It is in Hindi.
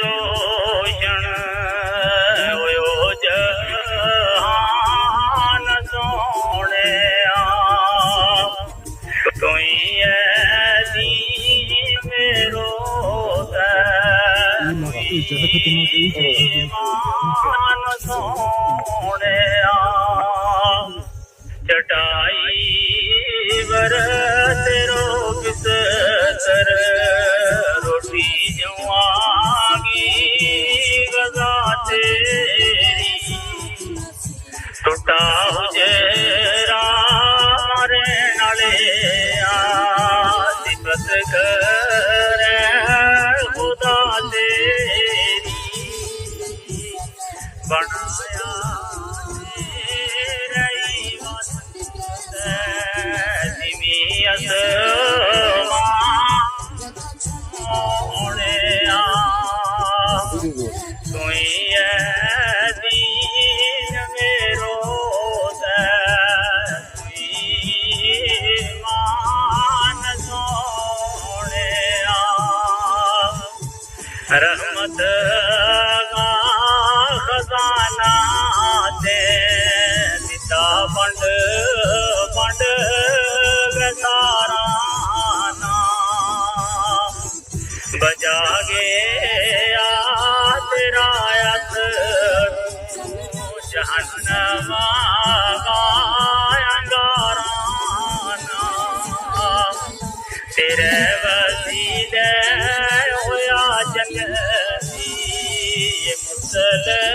रोशन होयो जहान सोने कोई ऐसी मेरो मान सोने चटाई बर तेरो बिस्तर रोटी जवागी गजा तेरी टूटा हुजेरा मारे नाले सिफत करे खुदा तेरी बनाया रहमत का खजाना दे दिता बंड बंड गसाराना बजा गया तेरा यत जहन्नम अंगाराना तेरे वसीले होया जन्नती ये मुसलमान